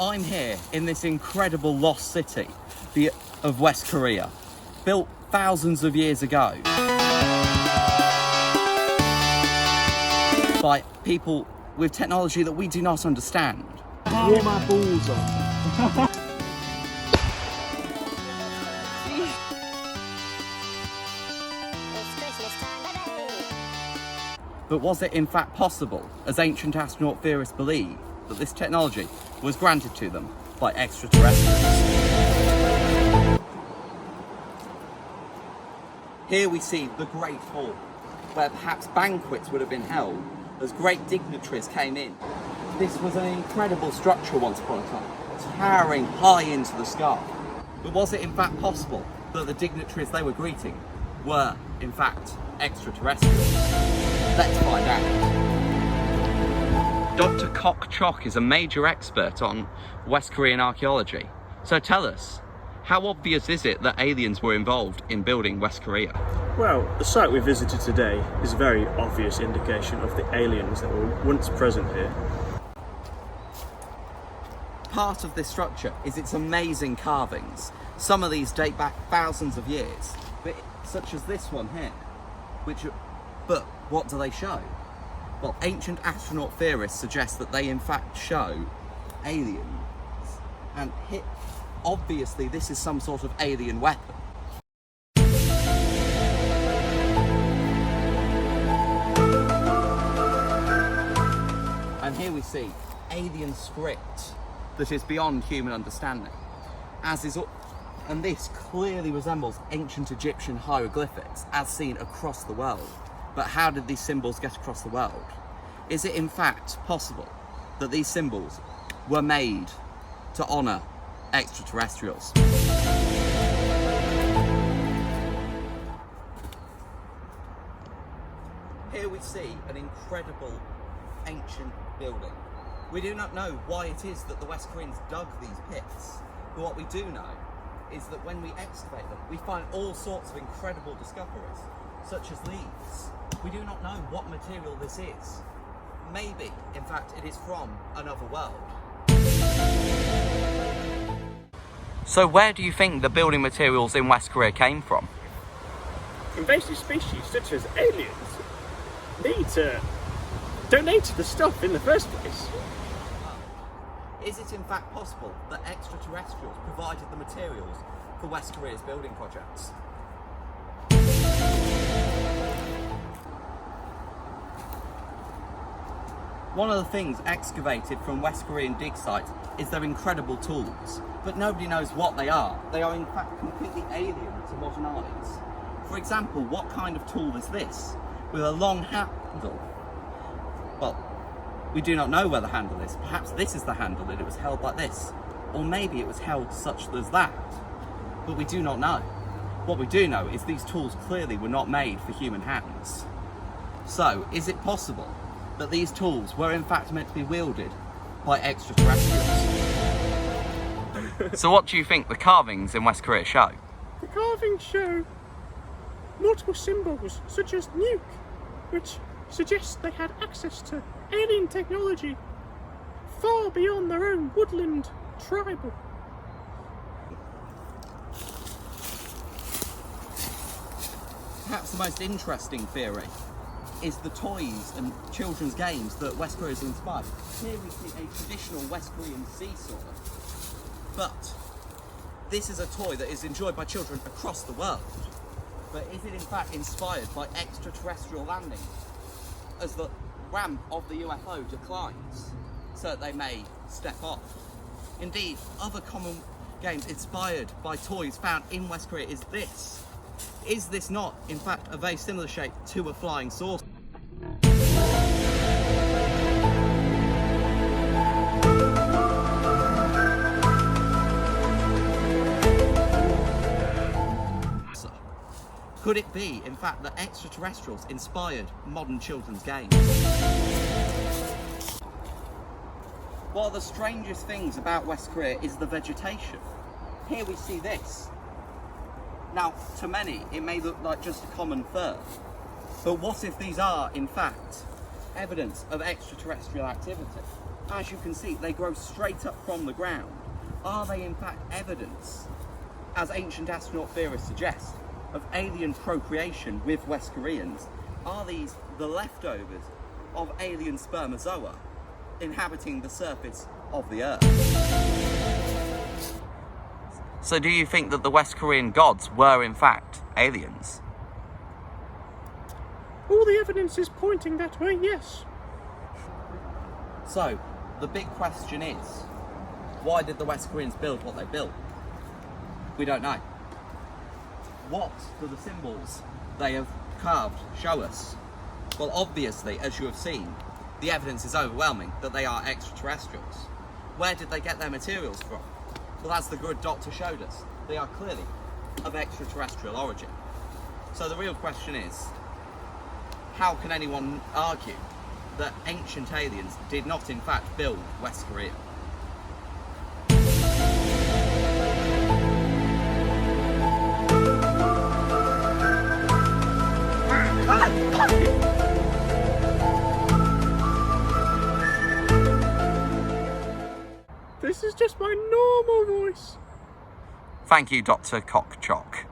I'm here in this incredible lost city of West Korea, built thousands of years ago by people with technology that we do not understand. Warm my balls on. But was it in fact possible, as ancient astronaut theorists believe, that this technology was granted to them by extraterrestrials? Here we see the Great Hall, where perhaps banquets would have been held as great dignitaries came in. This was an incredible structure once upon a time, towering high into the sky. But was it in fact possible that the dignitaries they were greeting were in fact extraterrestrials? Let's find out. Dr. Kok Chok is a major expert on West Korean archaeology. So tell us, how obvious is it that aliens were involved in building West Korea? Well, the site we visited today is a very obvious indication of the aliens that were once present here. Part of this structure is its amazing carvings. Some of these date back thousands of years, but such as this one here, but what do they show? Well, ancient astronaut theorists suggest that they in fact show aliens, and obviously this is some sort of alien weapon. And here we see alien script that is beyond human understanding, and this clearly resembles ancient Egyptian hieroglyphics as seen across the world. But how did these symbols get across the world? Is it in fact possible that these symbols were made to honour extraterrestrials? Here we see an incredible ancient building. We do not know why it is that the West Koreans dug these pits, but what we do know is that when we excavate them, we find all sorts of incredible discoveries, such as these. We do not know what material this is. Maybe, in fact, it is from another world. So where do you think the building materials in West Korea came from? Invasive species such as aliens need to donate the stuff in the first place. Is it in fact possible that extraterrestrials provided the materials for West Korea's building projects? One of the things excavated from West Korean dig sites is their incredible tools, but nobody knows what they are. They are in fact completely alien to modern eyes. For example, what kind of tool is this? With a long handle? Well, we do not know where the handle is. Perhaps this is the handle and it was held like this. Or maybe it was held such as that. But we do not know. What we do know is these tools clearly were not made for human hands. So, is it possible that these tools were in fact meant to be wielded by extraterrestrials? So what do you think the carvings in West Korea show? The carvings show multiple symbols such as nuke, which suggests they had access to alien technology far beyond their own woodland tribal. Perhaps the most interesting theory is the toys and children's games that West Korea has inspired. Here we see a traditional West Korean seesaw, but this is a toy that is enjoyed by children across the world. But is it in fact inspired by extraterrestrial landings as the ramp of the UFO declines so that they may step off? Indeed, other common games inspired by toys found in West Korea is this. Is this not, in fact, a very similar shape to a flying saucer? Could it be, in fact, that extraterrestrials inspired modern children's games? One of the strangest things about West Korea is the vegetation. Here we see this. Now, to many, it may look like just a common fir, but what if these are, in fact, evidence of extraterrestrial activity? as you can see, they grow straight up from the ground. Are they in fact evidence, as ancient astronaut theorists suggest, of alien procreation with West Koreans? Are these the leftovers of alien spermazoa inhabiting the surface of the Earth? So do you think that the West Korean gods were in fact aliens? All the evidence is pointing that way, yes. So, the big question is, why did the West Koreans build what they built? We don't know. What do the symbols they have carved show us? Well, obviously, as you have seen, the evidence is overwhelming that they are extraterrestrials. Where did they get their materials from? Well, as the good doctor showed us, they are clearly of extraterrestrial origin. So the real question is, how can anyone argue that ancient aliens did not in fact build West Korea? This is just my normal voice. Thank you, Dr. Cockchock.